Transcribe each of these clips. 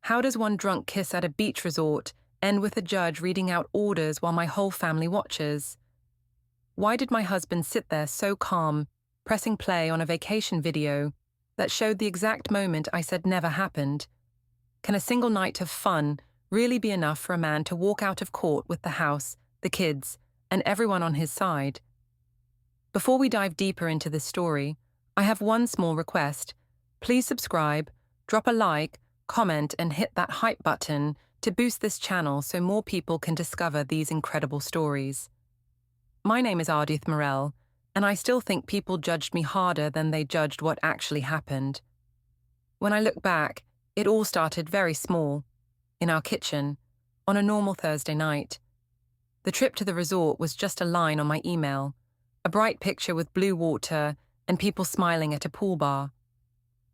How does one drunk kiss at a beach resort end with a judge reading out orders while my whole family watches? Why did my husband sit there so calm, pressing play on a vacation video that showed the exact moment I said never happened? Can a single night of fun really be enough for a man to walk out of court with the house, the kids, and everyone on his side? Before we dive deeper into this story, I have one small request. Please subscribe, drop a like, comment, and hit that hype button to boost this channel so more people can discover these incredible stories. My name is Ardith Morrel, and I still think people judged me harder than they judged what actually happened. When I look back, it all started very small, in our kitchen, on a normal Thursday night. The trip to the resort was just a line on my email, a bright picture with blue water and people smiling at a pool bar.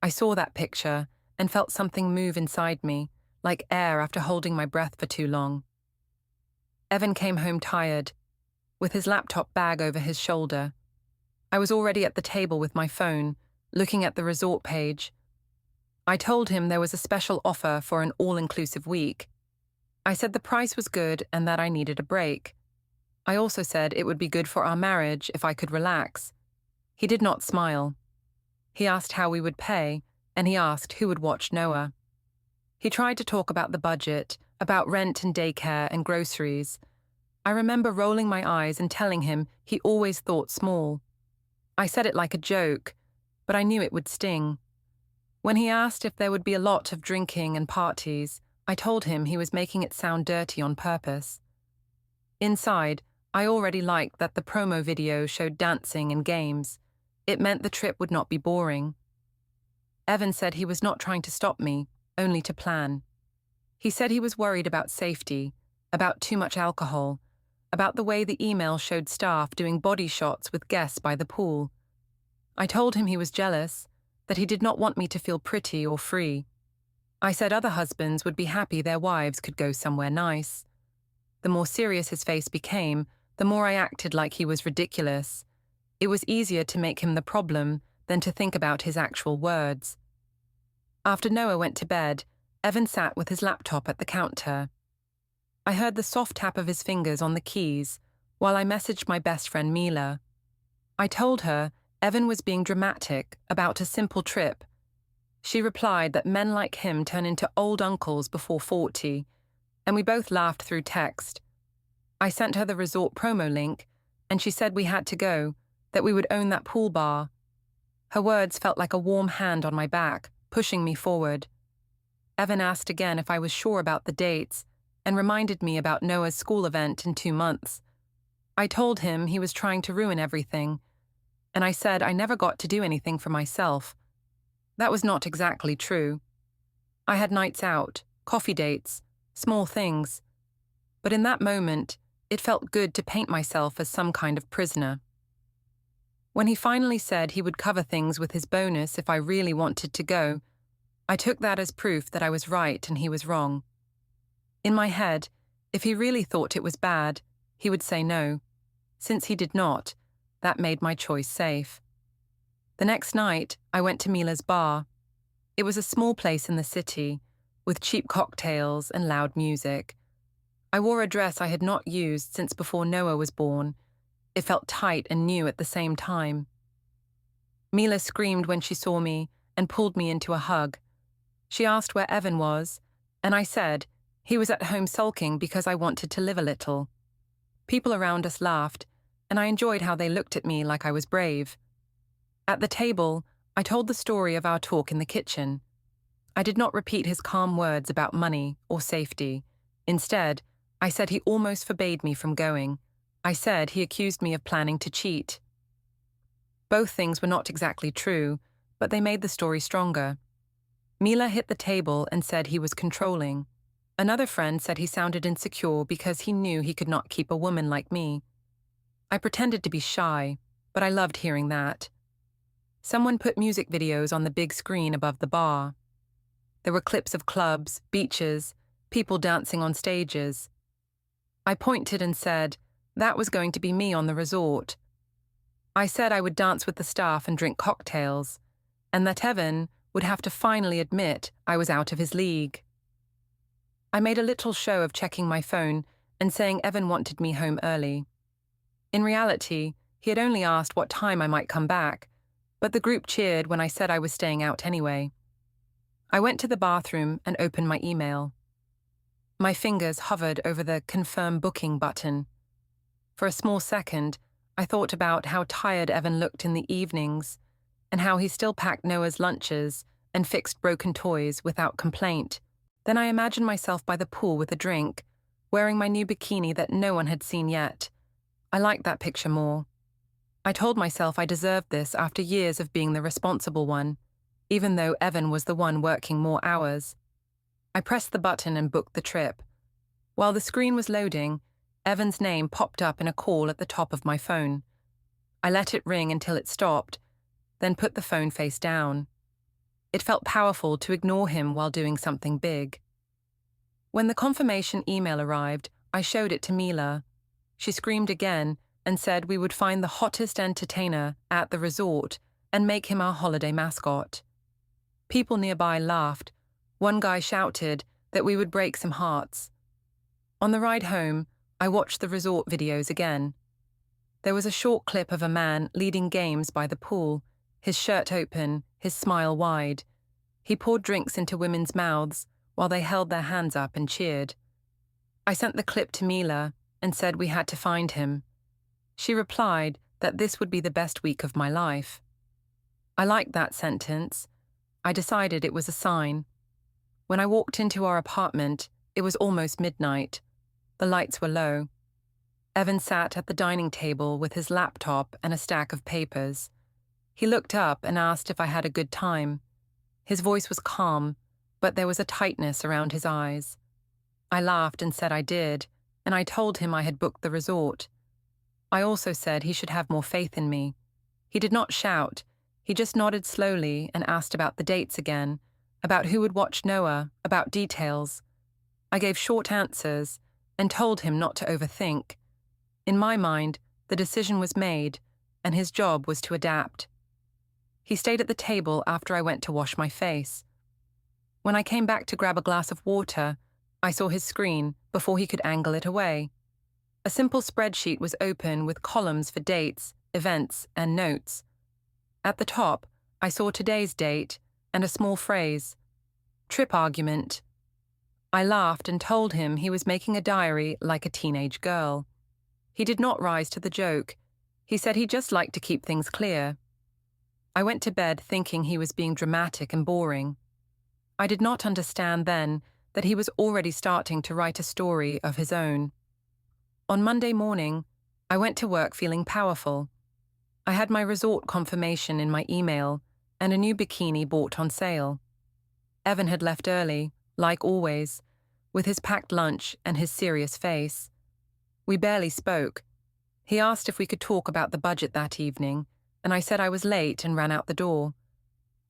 I saw that picture and felt something move inside me, like air after holding my breath for too long. Evan came home tired, with his laptop bag over his shoulder. I was already at the table with my phone, looking at the resort page. I told him there was a special offer for an all-inclusive week. I said the price was good and that I needed a break. I also said it would be good for our marriage if I could relax. He did not smile. He asked how we would pay, and he asked who would watch Noah. He tried to talk about the budget, about rent and daycare and groceries. I remember rolling my eyes and telling him he always thought small. I said it like a joke, but I knew it would sting. When he asked if there would be a lot of drinking and parties, I told him he was making it sound dirty on purpose. Inside, I already liked that the promo video showed dancing and games. It meant the trip would not be boring. Evan said he was not trying to stop me, only to plan. He said he was worried about safety, about too much alcohol, about the way the email showed staff doing body shots with guests by the pool. I told him he was jealous, that he did not want me to feel pretty or free. I said other husbands would be happy their wives could go somewhere nice. The more serious his face became, the more I acted like he was ridiculous. It was easier to make him the problem than to think about his actual words. After Noah went to bed, Evan sat with his laptop at the counter. I heard the soft tap of his fingers on the keys while I messaged my best friend Mila. I told her Evan was being dramatic about a simple trip. She replied that men like him turn into old uncles before 40, and we both laughed through text. I sent her the resort promo link, and she said we had to go, that we would own that pool bar. Her words felt like a warm hand on my back, pushing me forward. Evan asked again if I was sure about the dates, and reminded me about Noah's school event in 2 months. I told him he was trying to ruin everything, and I said I never got to do anything for myself. That was not exactly true. I had nights out, coffee dates, small things. But in that moment, it felt good to paint myself as some kind of prisoner. When he finally said he would cover things with his bonus if I really wanted to go, I took that as proof that I was right and he was wrong. In my head, if he really thought it was bad, he would say no. Since he did not, that made my choice safe. The next night, I went to Mila's bar. It was a small place in the city, with cheap cocktails and loud music. I wore a dress I had not used since before Noah was born. It felt tight and new at the same time. Mila screamed when she saw me and pulled me into a hug. She asked where Evan was, and I said he was at home sulking because I wanted to live a little. People around us laughed, and I enjoyed how they looked at me like I was brave. At the table, I told the story of our talk in the kitchen. I did not repeat his calm words about money or safety. Instead, I said he almost forbade me from going. I said he accused me of planning to cheat. Both things were not exactly true, but they made the story stronger. Mila hit the table and said he was controlling. Another friend said he sounded insecure because he knew he could not keep a woman like me. I pretended to be shy, but I loved hearing that. Someone put music videos on the big screen above the bar. There were clips of clubs, beaches, people dancing on stages. I pointed and said that was going to be me on the resort. I said I would dance with the staff and drink cocktails, and that Evan would have to finally admit I was out of his league. I made a little show of checking my phone and saying Evan wanted me home early. In reality, he had only asked what time I might come back, but the group cheered when I said I was staying out anyway. I went to the bathroom and opened my email. My fingers hovered over the confirm booking button. For a small second, I thought about how tired Evan looked in the evenings and how he still packed Noah's lunches and fixed broken toys without complaint. Then I imagined myself by the pool with a drink, wearing my new bikini that no one had seen yet. I liked that picture more. I told myself I deserved this after years of being the responsible one, even though Evan was the one working more hours. I pressed the button and booked the trip. While the screen was loading, Evan's name popped up in a call at the top of my phone. I let it ring until it stopped, then put the phone face down. It felt powerful to ignore him while doing something big. When the confirmation email arrived, I showed it to Mila. She screamed again and said we would find the hottest entertainer at the resort and make him our holiday mascot. People nearby laughed. One guy shouted that we would break some hearts. On the ride home, I watched the resort videos again. There was a short clip of a man leading games by the pool, his shirt open, his smile wide. He poured drinks into women's mouths while they held their hands up and cheered. I sent the clip to Mila and said we had to find him. She replied that this would be the best week of my life. I liked that sentence. I decided it was a sign. When I walked into our apartment, it was almost midnight. The lights were low. Evan sat at the dining table with his laptop and a stack of papers. He looked up and asked if I had a good time. His voice was calm, but there was a tightness around his eyes. I laughed and said I did, and I told him I had booked the resort. I also said he should have more faith in me. He did not shout. He just nodded slowly and asked about the dates again, about who would watch Noah, about details. I gave short answers and told him not to overthink. In my mind, the decision was made, and his job was to adapt. He stayed at the table after I went to wash my face. When I came back to grab a glass of water, I saw his screen before he could angle it away. A simple spreadsheet was open with columns for dates, events, and notes. At the top, I saw today's date and a small phrase, trip argument. I laughed and told him he was making a diary like a teenage girl. He did not rise to the joke. He said he just liked to keep things clear. I went to bed thinking he was being dramatic and boring. I did not understand then that he was already starting to write a story of his own. On Monday morning, I went to work feeling powerful. I had my resort confirmation in my email and a new bikini bought on sale. Evan had left early, like always, with his packed lunch and his serious face. We barely spoke. He asked if we could talk about the budget that evening, and I said I was late and ran out the door.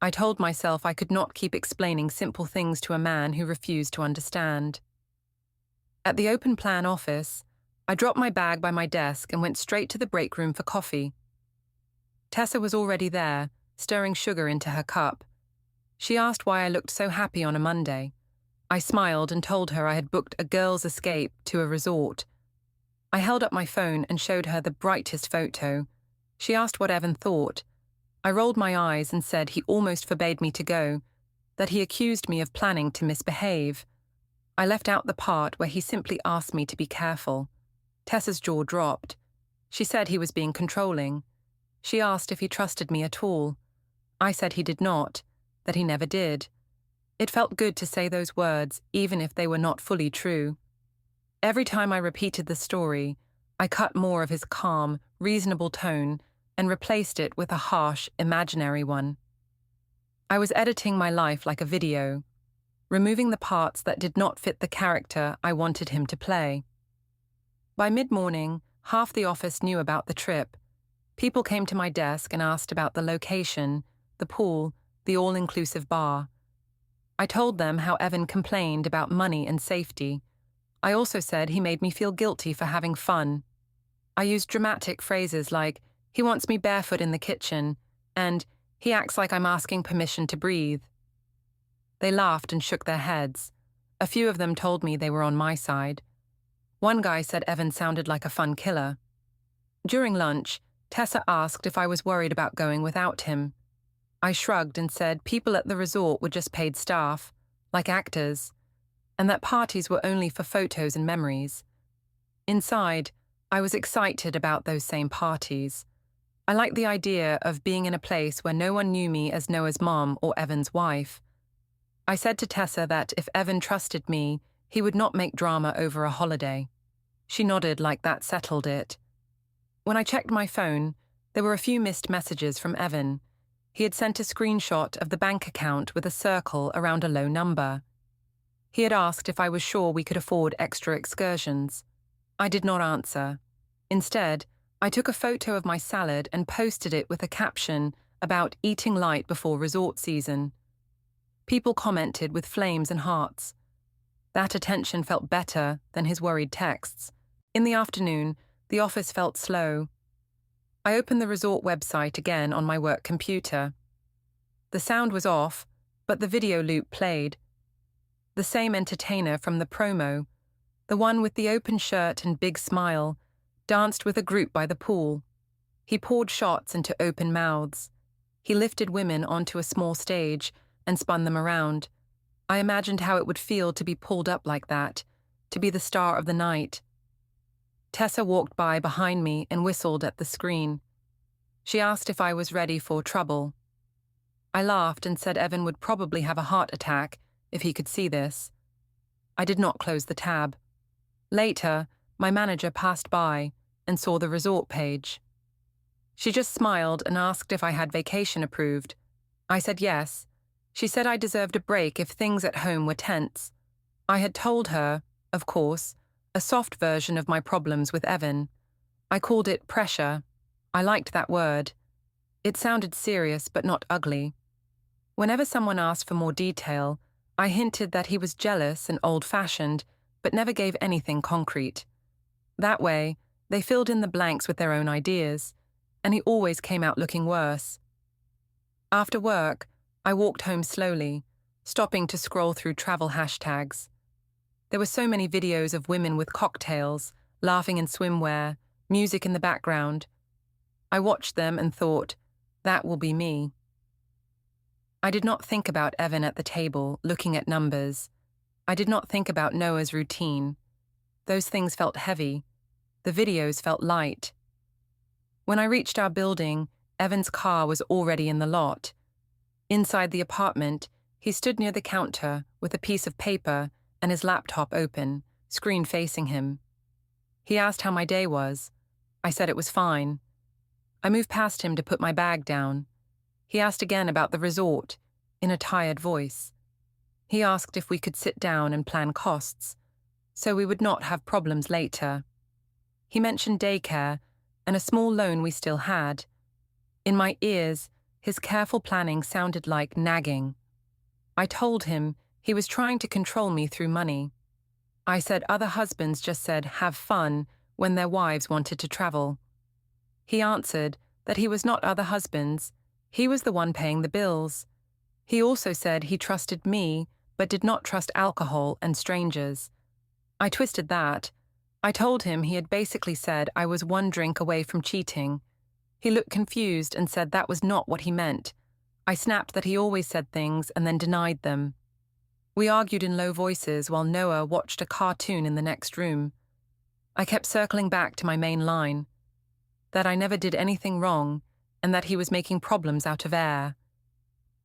I told myself I could not keep explaining simple things to a man who refused to understand. At the open plan office, I dropped my bag by my desk and went straight to the break room for coffee. Tessa was already there, stirring sugar into her cup. She asked why I looked so happy on a Monday. I smiled and told her I had booked a girls' escape to a resort. I held up my phone and showed her the brightest photo. She asked what Evan thought. I rolled my eyes and said he almost forbade me to go, that he accused me of planning to misbehave. I left out the part where he simply asked me to be careful. Tessa's jaw dropped. She said he was being controlling. She asked if he trusted me at all. I said he did not, that he never did. It felt good to say those words, even if they were not fully true. Every time I repeated the story, I cut more of his calm, reasonable tone and replaced it with a harsh, imaginary one. I was editing my life like a video, removing the parts that did not fit the character I wanted him to play. By mid-morning, half the office knew about the trip. People came to my desk and asked about the location, the pool, the all-inclusive bar. I told them how Evan complained about money and safety. I also said he made me feel guilty for having fun. I used dramatic phrases like, he wants me barefoot in the kitchen, and he acts like I'm asking permission to breathe. They laughed and shook their heads. A few of them told me they were on my side. One guy said Evan sounded like a fun killer. During lunch, Tessa asked if I was worried about going without him. I shrugged and said people at the resort were just paid staff, like actors, and that parties were only for photos and memories. Inside, I was excited about those same parties. I liked the idea of being in a place where no one knew me as Noah's mom or Evan's wife. I said to Tessa that if Evan trusted me, he would not make drama over a holiday. She nodded like that settled it. When I checked my phone, there were a few missed messages from Evan. He had sent a screenshot of the bank account with a circle around a low number. He had asked if I was sure we could afford extra excursions. I did not answer. Instead, I took a photo of my salad and posted it with a caption about eating light before resort season. People commented with flames and hearts. That attention felt better than his worried texts. In the afternoon, the office felt slow. I opened the resort website again on my work computer. The sound was off, but the video loop played. The same entertainer from the promo, the one with the open shirt and big smile, danced with a group by the pool. He poured shots into open mouths. He lifted women onto a small stage and spun them around. I imagined how it would feel to be pulled up like that, to be the star of the night. Tessa walked by behind me and whistled at the screen. She asked if I was ready for trouble. I laughed and said Evan would probably have a heart attack if he could see this. I did not close the tab. Later, my manager passed by and saw the resort page. She just smiled and asked if I had vacation approved. I said yes. She said I deserved a break if things at home were tense. I had told her, of course, a soft version of my problems with Evan. I called it pressure. I liked that word. It sounded serious but not ugly. Whenever someone asked for more detail, I hinted that he was jealous and old-fashioned, but never gave anything concrete. That way, they filled in the blanks with their own ideas, and he always came out looking worse. After work, I walked home slowly, stopping to scroll through travel hashtags. There were so many videos of women with cocktails, laughing in swimwear, music in the background. I watched them and thought, that will be me. I did not think about Evan at the table, looking at numbers. I did not think about Noah's routine. Those things felt heavy. The videos felt light. When I reached our building, Evan's car was already in the lot. Inside the apartment, he stood near the counter with a piece of paper and his laptop open, screen facing him. He asked how my day was. I said it was fine. I moved past him to put my bag down. He asked again about the resort, in a tired voice. He asked if we could sit down and plan costs, so we would not have problems later. He mentioned daycare and a small loan we still had. In my ears, his careful planning sounded like nagging. I told him he was trying to control me through money. I said other husbands just said, have fun, when their wives wanted to travel. He answered that he was not other husbands, he was the one paying the bills. He also said he trusted me, but did not trust alcohol and strangers. I twisted that. I told him he had basically said I was one drink away from cheating. He looked confused and said that was not what he meant. I snapped that he always said things and then denied them. We argued in low voices while Noah watched a cartoon in the next room. I kept circling back to my main line, that I never did anything wrong and that he was making problems out of air.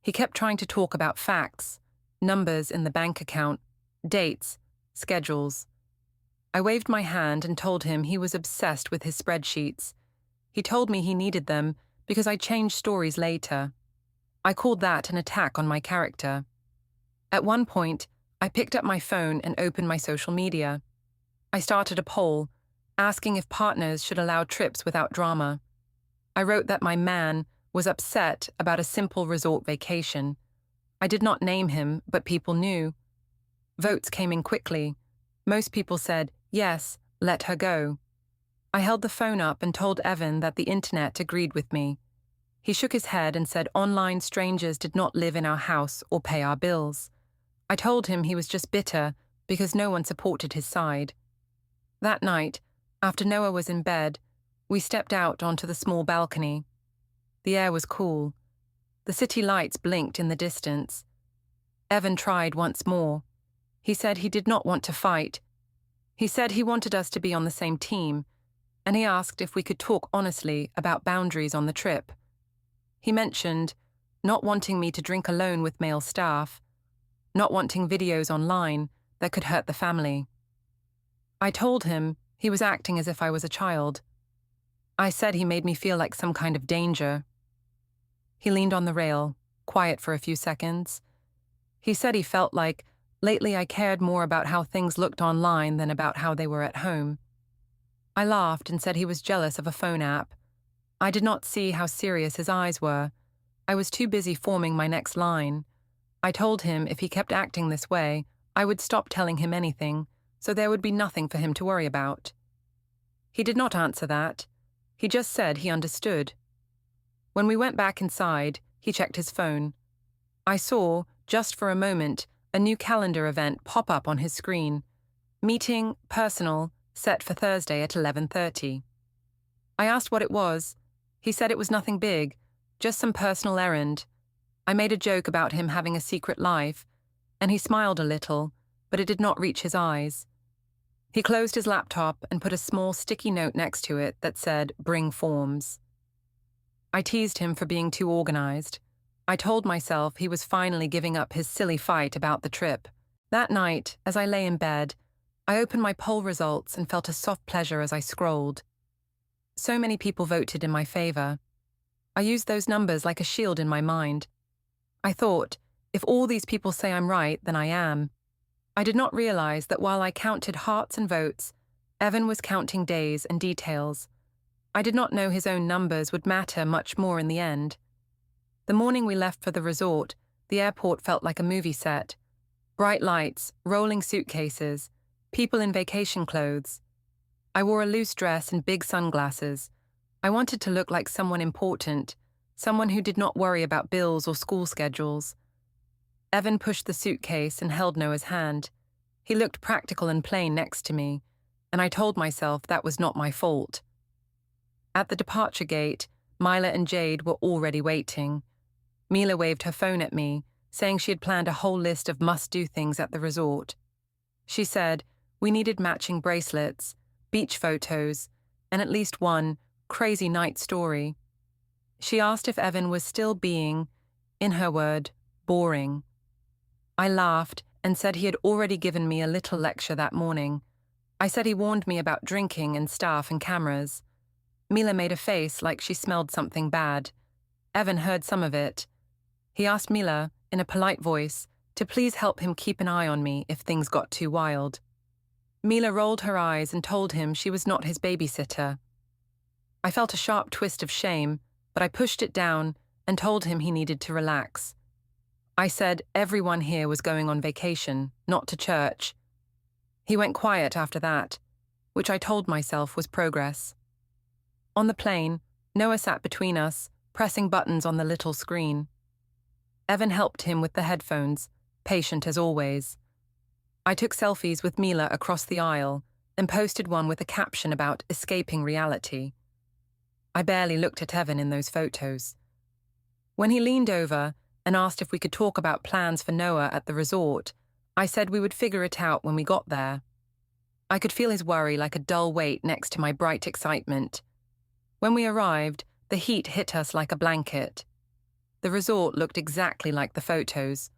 He kept trying to talk about facts, numbers in the bank account, dates, schedules. I waved my hand and told him he was obsessed with his spreadsheets. He told me he needed them because I changed stories later. I called that an attack on my character. At one point, I picked up my phone and opened my social media. I started a poll, asking if partners should allow trips without drama. I wrote that my man was upset about a simple resort vacation. I did not name him, but people knew. Votes came in quickly. Most people said, yes, let her go. I held the phone up and told Evan that the internet agreed with me. He shook his head and said online strangers did not live in our house or pay our bills. I told him he was just bitter because no one supported his side. That night, after Noah was in bed, we stepped out onto the small balcony. The air was cool. The city lights blinked in the distance. Evan tried once more. He said he did not want to fight. He said he wanted us to be on the same team, and he asked if we could talk honestly about boundaries on the trip. He mentioned not wanting me to drink alone with male staff, not wanting videos online that could hurt the family. I told him he was acting as if I was a child. I said he made me feel like some kind of danger. He leaned on the rail, quiet for a few seconds. He said he felt like, lately I cared more about how things looked online than about how they were at home. I laughed and said he was jealous of a phone app. I did not see how serious his eyes were. I was too busy forming my next line. I told him if he kept acting this way, I would stop telling him anything, so there would be nothing for him to worry about. He did not answer that. He just said he understood. When we went back inside, he checked his phone. I saw, just for a moment, a new calendar event pop up on his screen. Meeting, personal, set for Thursday at 11:30. I asked what it was. He said it was nothing big, just some personal errand. I made a joke about him having a secret life, and he smiled a little, but it did not reach his eyes. He closed his laptop and put a small sticky note next to it that said, "Bring forms." I teased him for being too organized. I told myself he was finally giving up his silly fight about the trip. That night, as I lay in bed, I opened my poll results and felt a soft pleasure as I scrolled. So many people voted in my favor. I used those numbers like a shield in my mind. I thought, if all these people say I'm right, then I am. I did not realize that while I counted hearts and votes, Evan was counting days and details. I did not know his own numbers would matter much more in the end. The morning we left for the resort, the airport felt like a movie set. Bright lights, rolling suitcases, people in vacation clothes. I wore a loose dress and big sunglasses. I wanted to look like someone important, someone who did not worry about bills or school schedules. Evan pushed the suitcase and held Noah's hand. He looked practical and plain next to me, and I told myself that was not my fault. At the departure gate, Mila and Jade were already waiting. Mila waved her phone at me, saying she had planned a whole list of must-do things at the resort. She said we needed matching bracelets, beach photos, and at least one crazy night story. She asked if Evan was still being, in her word, boring. I laughed and said he had already given me a little lecture that morning. I said he warned me about drinking and staff and cameras. Mila made a face like she smelled something bad. Evan heard some of it. He asked Mila, in a polite voice, to please help him keep an eye on me if things got too wild. Mila rolled her eyes and told him she was not his babysitter. I felt a sharp twist of shame, but I pushed it down and told him he needed to relax. I said everyone here was going on vacation, not to church. He went quiet after that, which I told myself was progress. On the plane, Noah sat between us, pressing buttons on the little screen. Evan helped him with the headphones, patient as always. I took selfies with Mila across the aisle and posted one with a caption about escaping reality. I barely looked at Evan in those photos. When he leaned over and asked if we could talk about plans for Noah at the resort, I said we would figure it out when we got there. I could feel his worry like a dull weight next to my bright excitement. When we arrived, the heat hit us like a blanket. The resort looked exactly like the photos.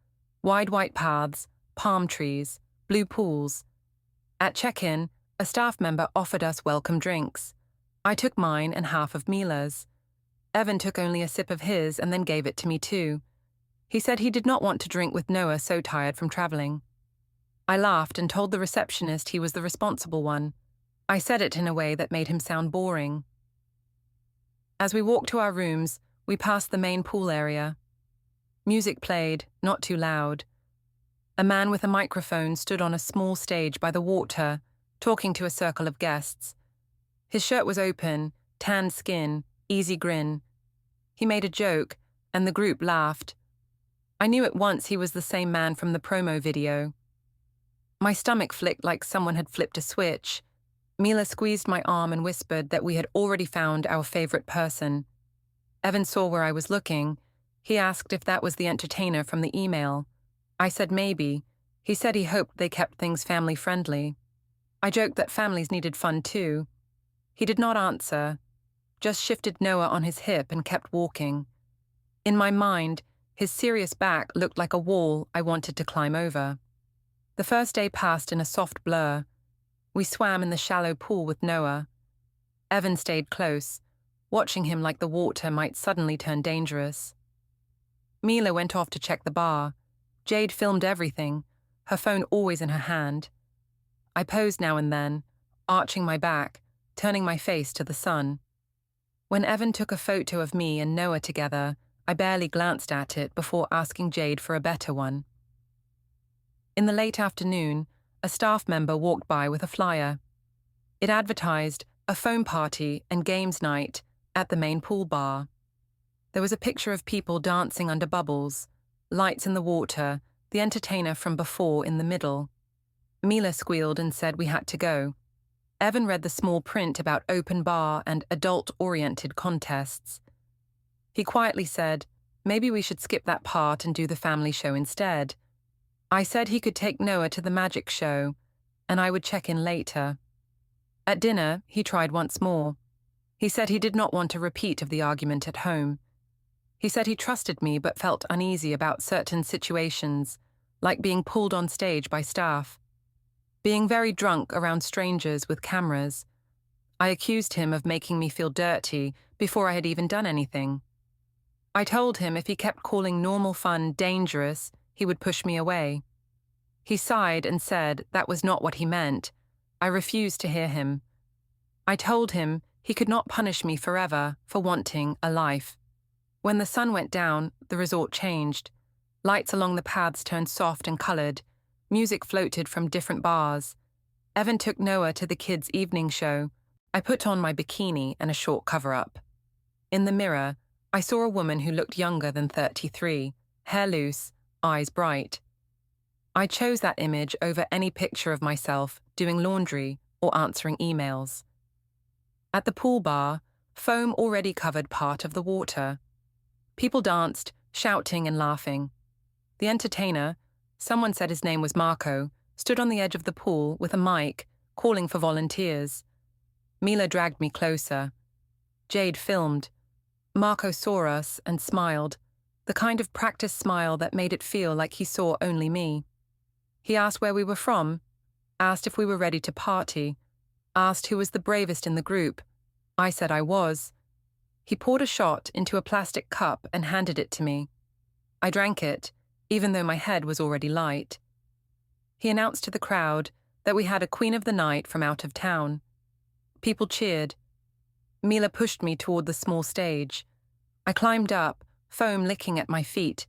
Wide white paths, palm trees, blue pools. At check-in, a staff member offered us welcome drinks. I took mine and half of Mila's. Evan took only a sip of his and then gave it to me too. He said he did not want to drink with Noah so tired from traveling. I laughed and told the receptionist he was the responsible one. I said it in a way that made him sound boring. As we walked to our rooms, we passed the main pool area. Music played, not too loud. A man with a microphone stood on a small stage by the water, talking to a circle of guests. His shirt was open, tanned skin, easy grin. He made a joke, and the group laughed. I knew at once he was the same man from the promo video. My stomach flicked like someone had flipped a switch. Mila squeezed my arm and whispered that we had already found our favorite person. Evan saw where I was looking. He asked if that was the entertainer from the email. I said maybe. He said he hoped they kept things family-friendly. I joked that families needed fun too. He did not answer, just shifted Noah on his hip and kept walking. In my mind, his serious back looked like a wall I wanted to climb over. The first day passed in a soft blur. We swam in the shallow pool with Noah. Evan stayed close, watching him like the water might suddenly turn dangerous. Mila went off to check the bar. Jade filmed everything, her phone always in her hand. I posed now and then, arching my back, turning my face to the sun. When Evan took a photo of me and Noah together, I barely glanced at it before asking Jade for a better one. In the late afternoon, a staff member walked by with a flyer. It advertised a foam party and games night at the main pool bar. There was a picture of people dancing under bubbles, lights in the water, the entertainer from before in the middle. Mila squealed and said we had to go. Evan read the small print about open bar and adult-oriented contests. He quietly said, maybe we should skip that part and do the family show instead. I said he could take Noah to the magic show, and I would check in later. At dinner, he tried once more. He said he did not want a repeat of the argument at home. He said he trusted me but felt uneasy about certain situations, like being pulled on stage by staff. Being very drunk around strangers with cameras. I accused him of making me feel dirty before I had even done anything. I told him if he kept calling normal fun dangerous, he would push me away. He sighed and said that was not what he meant. I refused to hear him. I told him he could not punish me forever for wanting a life. When the sun went down, the resort changed. Lights along the paths turned soft and colored. Music floated from different bars. Evan took Noah to the kids' evening show. I put on my bikini and a short cover-up. In the mirror, I saw a woman who looked younger than 33, hair loose, eyes bright. I chose that image over any picture of myself doing laundry or answering emails. At the pool bar, foam already covered part of the water. People danced, shouting and laughing. The entertainer, someone said his name was Marco, stood on the edge of the pool with a mic, calling for volunteers. Mila dragged me closer. Jade filmed. Marco saw us and smiled, the kind of practiced smile that made it feel like he saw only me. He asked where we were from, asked if we were ready to party, asked who was the bravest in the group. I said I was. He poured a shot into a plastic cup and handed it to me. I drank it, even though my head was already light. He announced to the crowd that we had a queen of the night from out of town. People cheered. Mila pushed me toward the small stage. I climbed up, foam licking at my feet.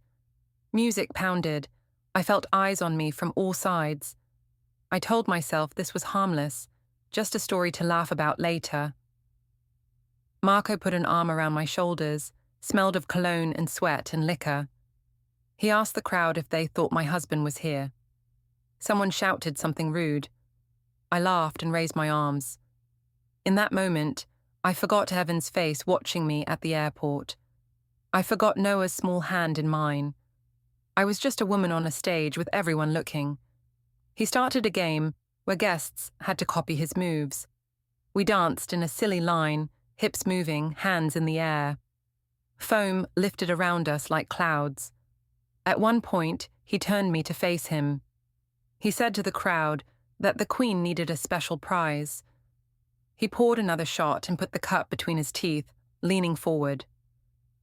Music pounded. I felt eyes on me from all sides. I told myself this was harmless, just a story to laugh about later. Marco put an arm around my shoulders, smelled of cologne and sweat and liquor. He asked the crowd if they thought my husband was here. Someone shouted something rude. I laughed and raised my arms. In that moment, I forgot Evan's face watching me at the airport. I forgot Noah's small hand in mine. I was just a woman on a stage with everyone looking. He started a game where guests had to copy his moves. We danced in a silly line, hips moving, hands in the air. Foam lifted around us like clouds. At one point, he turned me to face him. He said to the crowd that the queen needed a special prize. He poured another shot and put the cup between his teeth, leaning forward.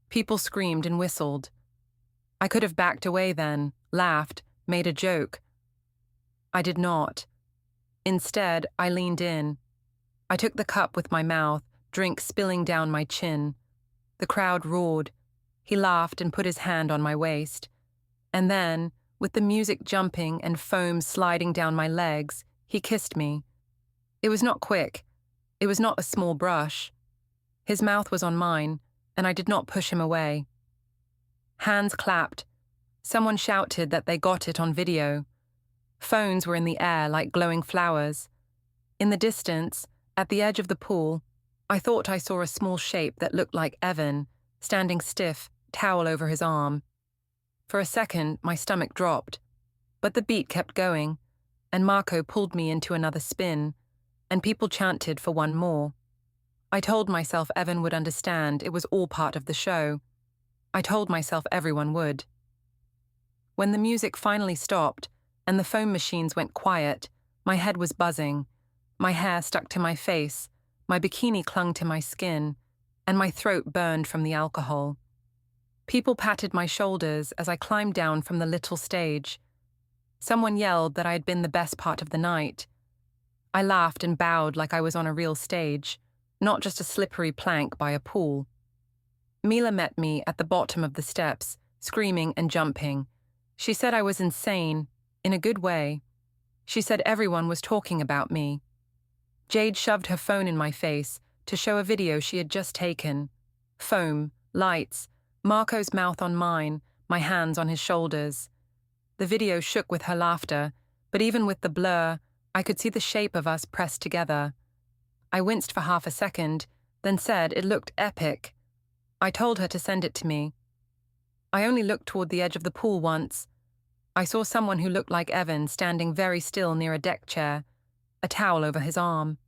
People screamed and whistled. I could have backed away then, laughed, made a joke. I did not. Instead, I leaned in. I took the cup with my mouth, drink spilling down my chin. The crowd roared. He laughed and put his hand on my waist. And then, with the music jumping and foam sliding down my legs, he kissed me. It was not quick. It was not a small brush. His mouth was on mine, and I did not push him away. Hands clapped. Someone shouted that they got it on video. Phones were in the air like glowing flowers. In the distance, at the edge of the pool, I thought I saw a small shape that looked like Evan, standing stiff, towel over his arm. For a second, my stomach dropped, but the beat kept going, and Marco pulled me into another spin, and people chanted for one more. I told myself Evan would understand it was all part of the show. I told myself everyone would. When the music finally stopped and the foam machines went quiet, my head was buzzing, my hair stuck to my face, my bikini clung to my skin, and my throat burned from the alcohol. People patted my shoulders as I climbed down from the little stage. Someone yelled that I had been the best part of the night. I laughed and bowed like I was on a real stage, not just a slippery plank by a pool. Mila met me at the bottom of the steps, screaming and jumping. She said I was insane, in a good way. She said everyone was talking about me. Jade shoved her phone in my face to show a video she had just taken. Foam, lights, Marco's mouth on mine, my hands on his shoulders. The video shook with her laughter, but even with the blur, I could see the shape of us pressed together. I winced for half a second, then said it looked epic. I told her to send it to me. I only looked toward the edge of the pool once. I saw someone who looked like Evan standing very still near a deck chair, a towel over his arm.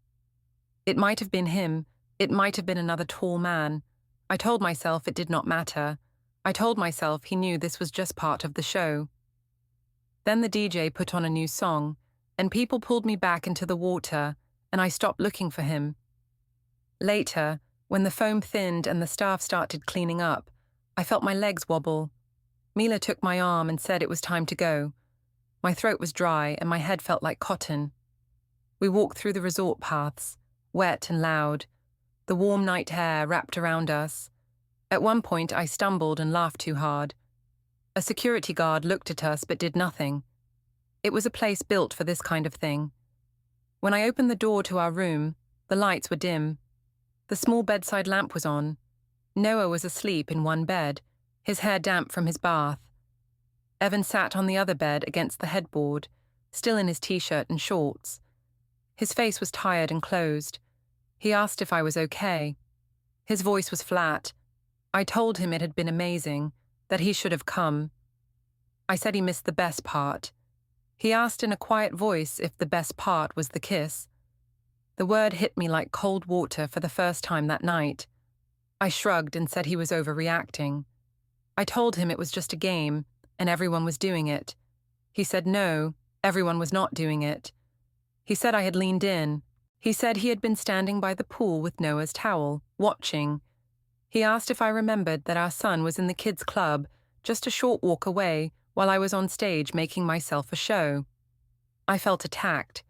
It might have been him, it might have been another tall man. I told myself it did not matter. I told myself he knew this was just part of the show. Then the DJ put on a new song, and people pulled me back into the water, and I stopped looking for him. Later, when the foam thinned and the staff started cleaning up, I felt my legs wobble. Mila took my arm and said it was time to go. My throat was dry and my head felt like cotton. We walked through the resort paths, wet and loud, the warm night air wrapped around us. At one point I stumbled and laughed too hard. A security guard looked at us but did nothing. It was a place built for this kind of thing. When I opened the door to our room, the lights were dim. The small bedside lamp was on. Noah was asleep in one bed, his hair damp from his bath. Evan sat on the other bed against the headboard, still in his t-shirt and shorts. His face was tired and closed. He asked if I was okay. His voice was flat. I told him it had been amazing, that he should have come. I said he missed the best part. He asked in a quiet voice if the best part was the kiss. The word hit me like cold water for the first time that night. I shrugged and said he was overreacting. I told him it was just a game, and everyone was doing it. He said no, everyone was not doing it. He said I had leaned in. He said he had been standing by the pool with Noah's towel, watching. He asked if I remembered that our son was in the kids' club, just a short walk away, while I was on stage making myself a show. I felt attacked.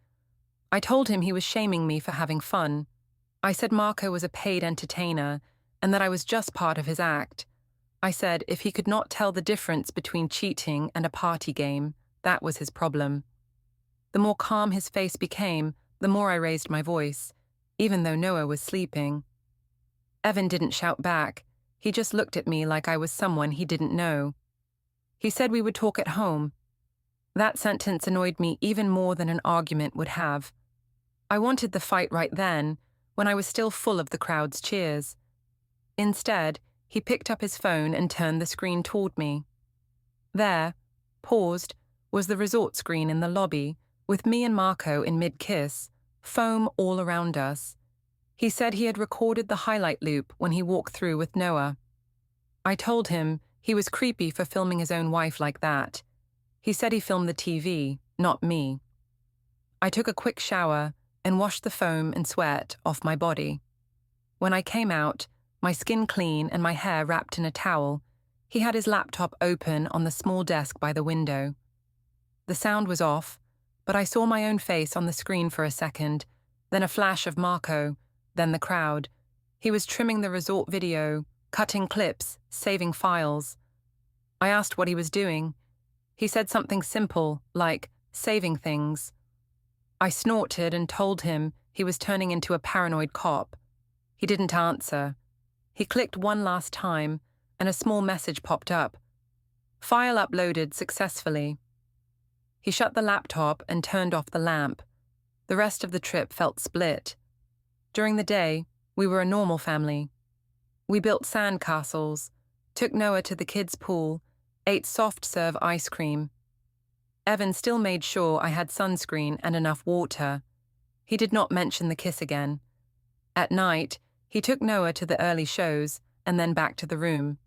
I told him he was shaming me for having fun. I said Marco was a paid entertainer, and that I was just part of his act. I said if he could not tell the difference between cheating and a party game, that was his problem. The more calm his face became, the more I raised my voice, even though Noah was sleeping. Evan didn't shout back. He just looked at me like I was someone he didn't know. He said we would talk at home. That sentence annoyed me even more than an argument would have. I wanted the fight right then, when I was still full of the crowd's cheers. Instead, he picked up his phone and turned the screen toward me. There, paused, was the resort screen in the lobby, with me and Marco in mid-kiss, foam all around us. He said he had recorded the highlight loop when he walked through with Noah. I told him he was creepy for filming his own wife like that. He said he filmed the TV, not me. I took a quick shower and washed the foam and sweat off my body. When I came out, my skin clean and my hair wrapped in a towel, he had his laptop open on the small desk by the window. The sound was off, but I saw my own face on the screen for a second, then a flash of Marco, then the crowd. He was trimming the resort video, cutting clips, saving files. I asked what he was doing. He said something simple, like saving things. I snorted and told him he was turning into a paranoid cop. He didn't answer. He clicked one last time, and a small message popped up. File uploaded successfully. He shut the laptop and turned off the lamp. The rest of the trip felt split. During the day, we were a normal family. We built sand castles, took Noah to the kids' pool, ate soft-serve ice cream. Evan still made sure I had sunscreen and enough water. He did not mention the kiss again. At night, he took Noah to the early shows and then back to the room.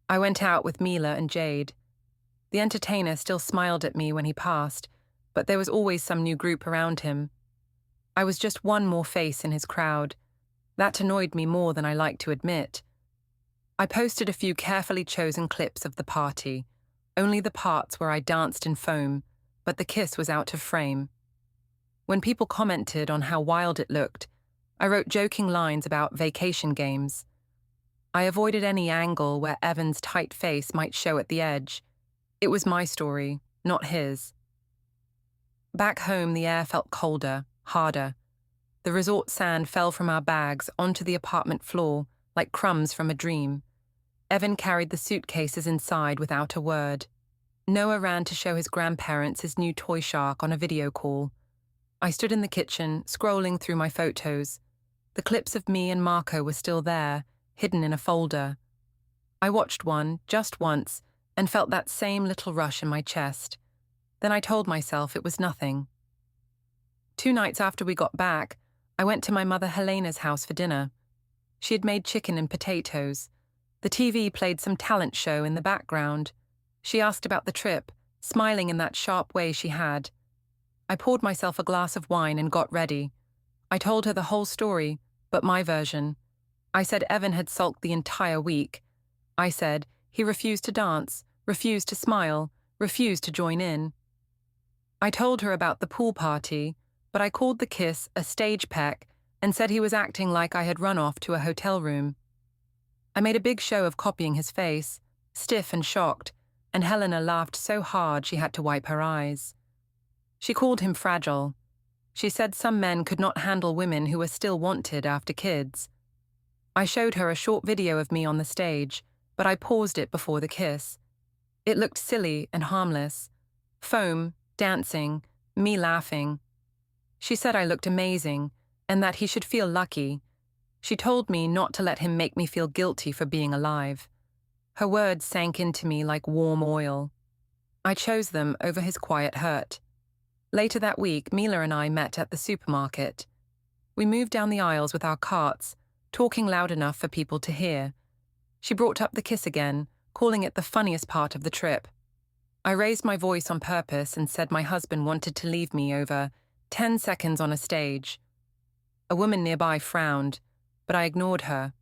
I went out with Mila and Jade. The entertainer still smiled at me when he passed, but there was always some new group around him. I was just one more face in his crowd. That annoyed me more than I liked to admit. I posted a few carefully chosen clips of the party, only the parts where I danced in foam, but the kiss was out of frame. When people commented on how wild it looked, I wrote joking lines about vacation games. I avoided any angle where Evan's tight face might show at the edge. It was my story, not his. Back home, the air felt colder, harder. The resort sand fell from our bags onto the apartment floor like crumbs from a dream. Evan carried the suitcases inside without a word. Noah ran to show his grandparents his new toy shark on a video call. I stood in the kitchen, scrolling through my photos. The clips of me and Marco were still there, hidden in a folder. I watched one, just once, and felt that same little rush in my chest. Then I told myself it was nothing. 2 nights after we got back, I went to my mother Helena's house for dinner. She had made chicken and potatoes. The TV played some talent show in the background. She asked about the trip, smiling in that sharp way she had. I poured myself a glass of wine and got ready. I told her the whole story, but my version. I said Evan had sulked the entire week. I said he refused to dance, refused to smile, refused to join in. I told her about the pool party, but I called the kiss a stage peck and said he was acting like I had run off to a hotel room. I made a big show of copying his face, stiff and shocked, and Helena laughed so hard she had to wipe her eyes. She called him fragile. She said some men could not handle women who were still wanted after kids. I showed her a short video of me on the stage, but I paused it before the kiss. It looked silly and harmless. Foam, dancing, me laughing. She said I looked amazing, and that he should feel lucky. She told me not to let him make me feel guilty for being alive. Her words sank into me like warm oil. I chose them over his quiet hurt. Later that week, Mila and I met at the supermarket. We moved down the aisles with our carts, talking loud enough for people to hear. She brought up the kiss again, calling it the funniest part of the trip. I raised my voice on purpose and said my husband wanted to leave me over 10 seconds on a stage. A woman nearby frowned, but I ignored her.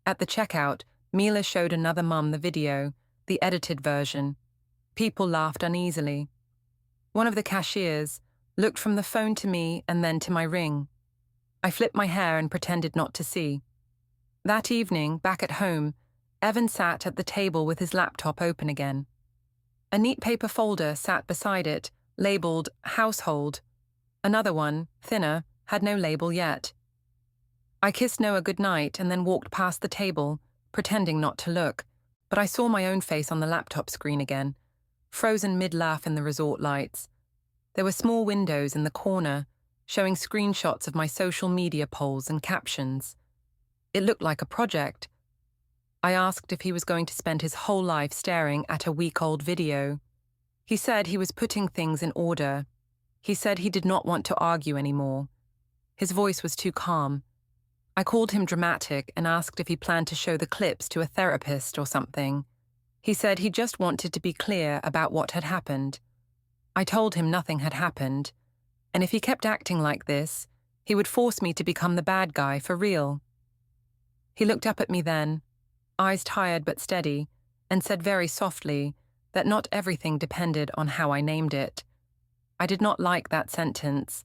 At the checkout, Mila showed another mum the video, the edited version. People laughed uneasily. One of the cashiers looked from the phone to me and then to my ring. I flipped my hair and pretended not to see. That evening, back at home, Evan sat at the table with his laptop open again. A neat paper folder sat beside it, labeled Household. Another one, thinner, had no label yet. I kissed Noah goodnight and then walked past the table, pretending not to look, but I saw my own face on the laptop screen again, frozen mid-laugh in the resort lights. There were small windows in the corner, showing screenshots of my social media polls and captions. It looked like a project. I asked if he was going to spend his whole life staring at a week-old video. He said he was putting things in order. He said he did not want to argue anymore. His voice was too calm. I called him dramatic and asked if he planned to show the clips to a therapist or something. He said he just wanted to be clear about what had happened. I told him nothing had happened, and if he kept acting like this, he would force me to become the bad guy for real. He looked up at me then, eyes tired but steady, and said very softly that not everything depended on how I named it. I did not like that sentence.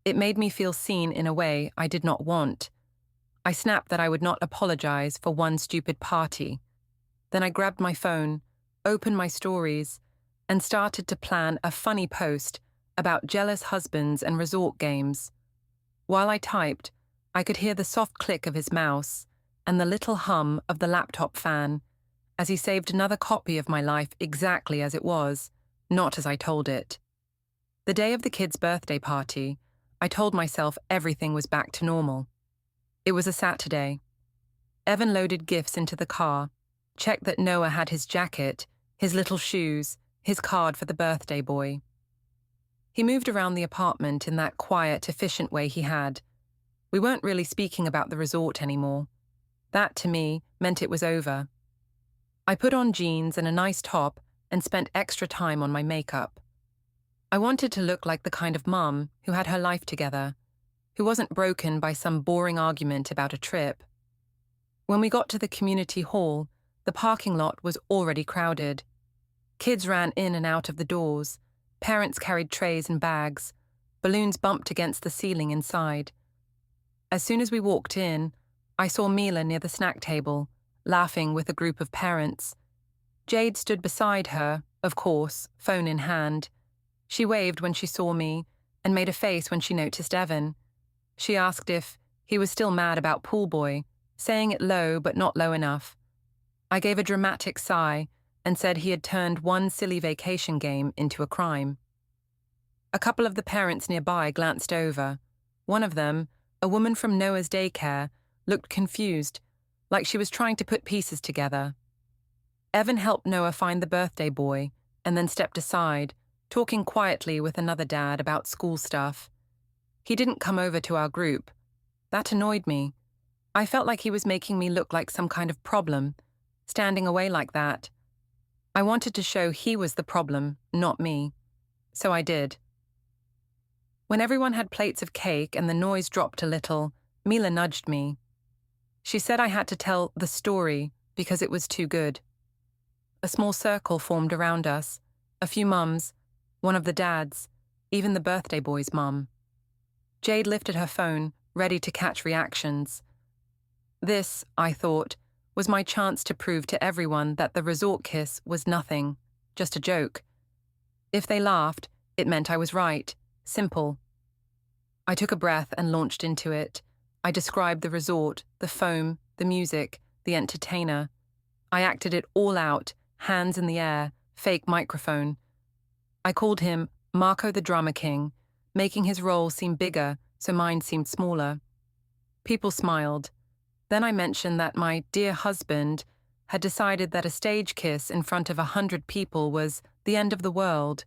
It made me feel seen in a way I did not want. I snapped that I would not apologize for one stupid party. Then I grabbed my phone, opened my stories, and started to plan a funny post about jealous husbands and resort games. While I typed, I could hear the soft click of his mouse and the little hum of the laptop fan, as he saved another copy of my life exactly as it was, not as I told it. The day of the kid's birthday party, I told myself everything was back to normal. It was a Saturday. Evan loaded gifts into the car, checked that Noah had his jacket, his little shoes, his card for the birthday boy. He moved around the apartment in that quiet, efficient way he had. We weren't really speaking about the resort anymore. That, to me, meant it was over. I put on jeans and a nice top and spent extra time on my makeup. I wanted to look like the kind of mum who had her life together, who wasn't broken by some boring argument about a trip. When we got to the community hall, the parking lot was already crowded. Kids ran in and out of the doors, parents carried trays and bags, balloons bumped against the ceiling inside. As soon as we walked in, I saw Mila near the snack table, laughing with a group of parents. Jade stood beside her, of course, phone in hand. She waved when she saw me and made a face when she noticed Evan. She asked if he was still mad about Pool Boy, saying it low but not low enough. I gave a dramatic sigh and said he had turned one silly vacation game into a crime. A couple of the parents nearby glanced over. One of them, a woman from Noah's daycare, looked confused, like she was trying to put pieces together. Evan helped Noah find the birthday boy and then stepped aside, talking quietly with another dad about school stuff. He didn't come over to our group. That annoyed me. I felt like he was making me look like some kind of problem, standing away like that. I wanted to show he was the problem, not me. So I did. When everyone had plates of cake and the noise dropped a little, Mila nudged me. She said I had to tell the story because it was too good. A small circle formed around us, a few mums, one of the dads, even the birthday boy's mum. Jade lifted her phone, ready to catch reactions. This, I thought, was my chance to prove to everyone that the resort kiss was nothing, just a joke. If they laughed, it meant I was right. Simple. I took a breath and launched into it. I described the resort, the foam, the music, the entertainer. I acted it all out, hands in the air, fake microphone. I called him Marco the Drama King, making his role seem bigger so mine seemed smaller. People smiled. Then I mentioned that my dear husband had decided that a stage kiss in front of 100 people was the end of the world.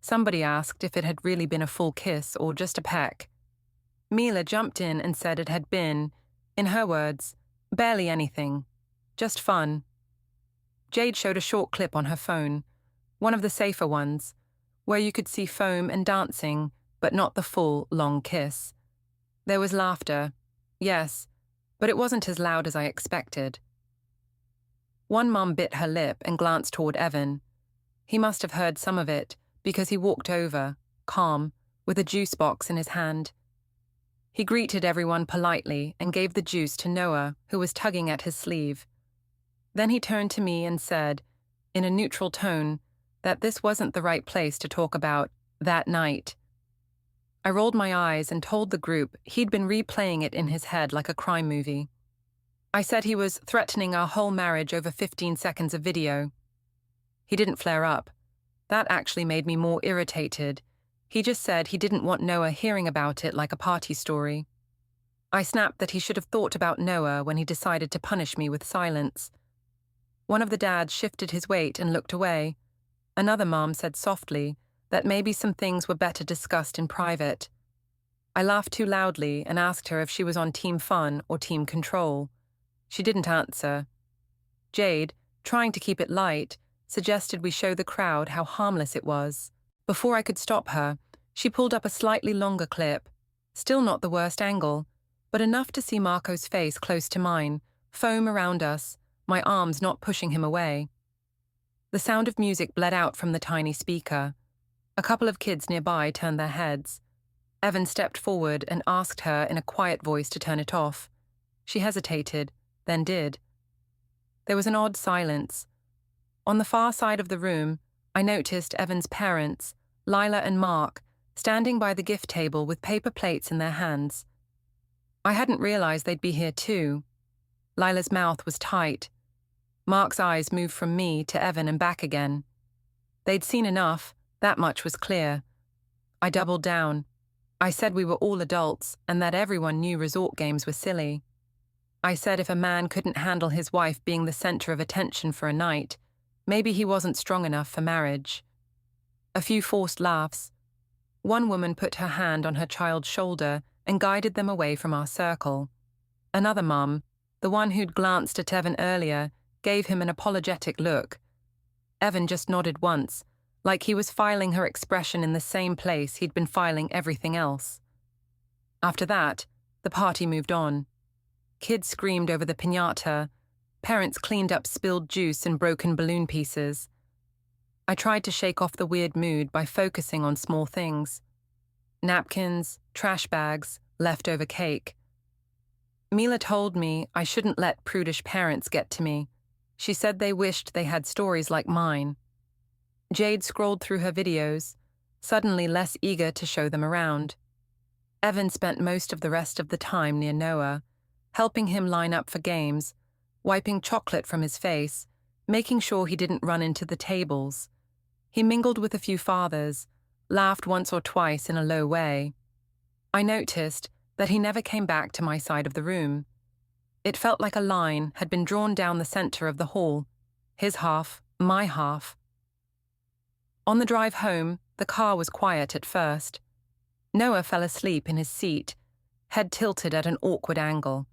Somebody asked if it had really been a full kiss or just a peck. Mila jumped in and said it had been, in her words, barely anything, just fun. Jade showed a short clip on her phone, one of the safer ones, where you could see foam and dancing, but not the full, long kiss. There was laughter, yes, but it wasn't as loud as I expected. One mum bit her lip and glanced toward Evan. He must have heard some of it, because he walked over, calm, with a juice box in his hand. He greeted everyone politely and gave the juice to Noah, who was tugging at his sleeve. Then he turned to me and said, in a neutral tone, that this wasn't the right place to talk about that night. I rolled my eyes and told the group he'd been replaying it in his head like a crime movie. I said he was threatening our whole marriage over 15 seconds of video. He didn't flare up. That actually made me more irritated. He just said he didn't want Noah hearing about it like a party story. I snapped that he should have thought about Noah when he decided to punish me with silence. One of the dads shifted his weight and looked away. Another mom said softly that maybe some things were better discussed in private. I laughed too loudly and asked her if she was on Team Fun or Team Control. She didn't answer. Jade, trying to keep it light, suggested we show the crowd how harmless it was. Before I could stop her, she pulled up a slightly longer clip. Still not the worst angle, but enough to see Marco's face close to mine, foam around us, my arms not pushing him away. The sound of music bled out from the tiny speaker. A couple of kids nearby turned their heads. Evan stepped forward and asked her in a quiet voice to turn it off. She hesitated, then did. There was an odd silence. On the far side of the room, I noticed Evan's parents, Lila and Mark, standing by the gift table with paper plates in their hands. I hadn't realized they'd be here too. Lila's mouth was tight. Mark's eyes moved from me to Evan and back again. They'd seen enough, that much was clear. I doubled down. I said we were all adults and that everyone knew resort games were silly. I said if a man couldn't handle his wife being the center of attention for a night, maybe he wasn't strong enough for marriage. A few forced laughs. One woman put her hand on her child's shoulder and guided them away from our circle. Another mum, the one who'd glanced at Evan earlier, gave him an apologetic look. Evan just nodded once, like he was filing her expression in the same place he'd been filing everything else. After that, the party moved on. Kids screamed over the piñata. Parents cleaned up spilled juice and broken balloon pieces. I tried to shake off the weird mood by focusing on small things. Napkins, trash bags, leftover cake. Mila told me I shouldn't let prudish parents get to me. She said they wished they had stories like mine. Jade scrolled through her videos, suddenly less eager to show them around. Evan spent most of the rest of the time near Noah, helping him line up for games, wiping chocolate from his face, making sure he didn't run into the tables. He mingled with a few fathers, laughed once or twice in a low way. I noticed that he never came back to my side of the room. It felt like a line had been drawn down the center of the hall, his half, my half. On the drive home, the car was quiet at first. Noah fell asleep in his seat, head tilted at an awkward angle.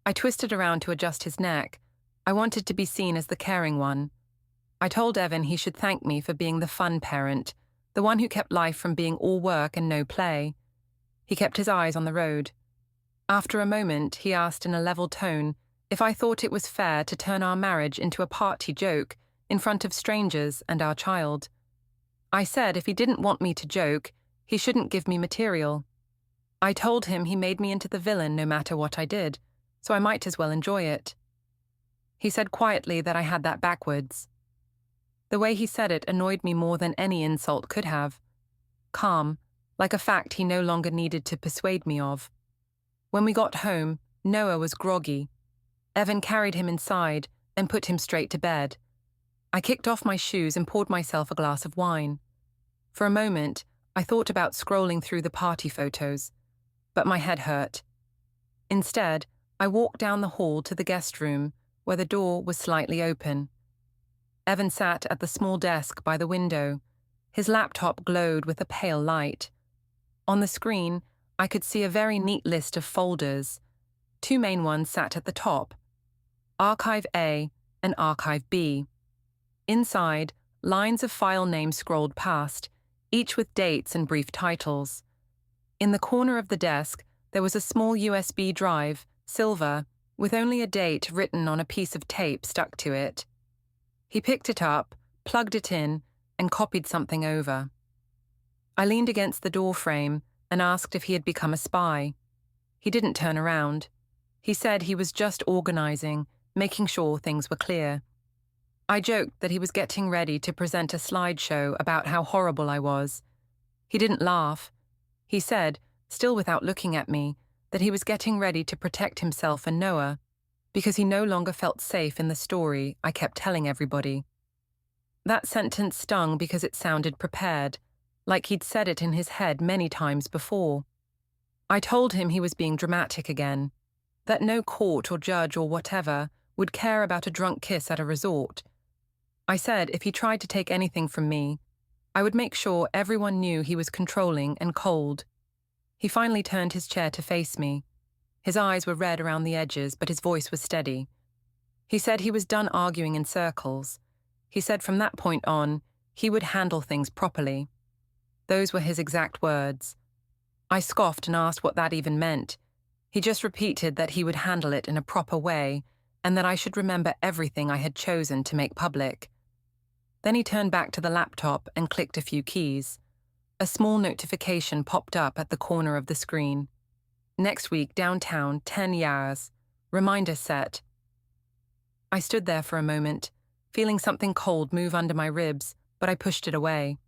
I twisted around to adjust his neck. I wanted to be seen as the caring one. I told Evan he should thank me for being the fun parent, the one who kept life from being all work and no play. He kept his eyes on the road. After a moment, he asked in a level tone if I thought it was fair to turn our marriage into a party joke in front of strangers and our child. I said if he didn't want me to joke, he shouldn't give me material. I told him he made me into the villain no matter what I did, so I might as well enjoy it. He said quietly that I had that backwards. The way he said it annoyed me more than any insult could have. Calm, like a fact he no longer needed to persuade me of. When we got home, Noah was groggy. Evan carried him inside and put him straight to bed. I kicked off my shoes and poured myself a glass of wine. For a moment, I thought about scrolling through the party photos, but my head hurt. Instead, I walked down the hall to the guest room, where the door was slightly open. Evan sat at the small desk by the window. His laptop glowed with a pale light. On the screen, I could see a very neat list of folders. Two main ones sat at the top: Archive A and Archive B. Inside, lines of file names scrolled past, each with dates and brief titles. In the corner of the desk, there was a small USB drive, silver, with only a date written on a piece of tape stuck to it. He picked it up, plugged it in, and copied something over. I leaned against the door frame and asked if he had become a spy. He didn't turn around. He said he was just organizing, making sure things were clear. I joked that he was getting ready to present a slideshow about how horrible I was. He didn't laugh. He said, still without looking at me, that he was getting ready to protect himself and Noah, because he no longer felt safe in the story I kept telling everybody. That sentence stung because it sounded prepared, like he'd said it in his head many times before. I told him he was being dramatic again, that no court or judge or whatever would care about a drunk kiss at a resort. I said if he tried to take anything from me, I would make sure everyone knew he was controlling and cold. He finally turned his chair to face me. His eyes were red around the edges, but his voice was steady. He said he was done arguing in circles. He said from that point on, he would handle things properly. Those were his exact words. I scoffed and asked what that even meant. He just repeated that he would handle it in a proper way, and that I should remember everything I had chosen to make public. Then he turned back to the laptop and clicked a few keys. A small notification popped up at the corner of the screen. Next week, downtown, 10 years. Reminder set. I stood there for a moment, feeling something cold move under my ribs, but I pushed it away.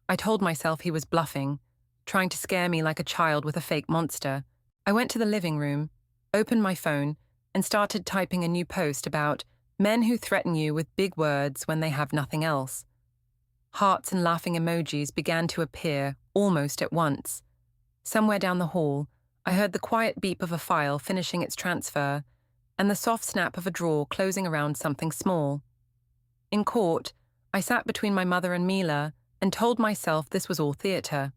I told myself he was bluffing, trying to scare me like a child with a fake monster. I went to the living room, opened my phone, and started typing a new post about Men who threaten you with big words when they have nothing else. Hearts and laughing emojis began to appear almost at once. Somewhere down the hall, I heard the quiet beep of a file finishing its transfer and the soft snap of a drawer closing around something small. In court, I sat between my mother and Mila and told myself this was all theatre.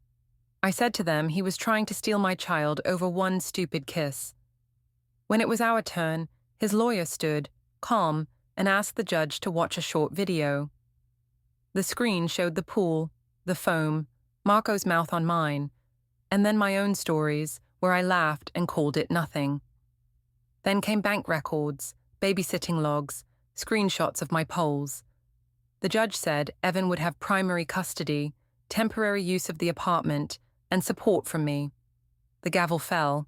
I said to them he was trying to steal my child over one stupid kiss. When it was our turn, his lawyer stood, calm, and asked the judge to watch a short video. The screen showed the pool, the foam, Marco's mouth on mine, and then my own stories, where I laughed and called it nothing. Then came bank records, babysitting logs, screenshots of my polls. The judge said Evan would have primary custody, temporary use of the apartment, and support from me. The gavel fell.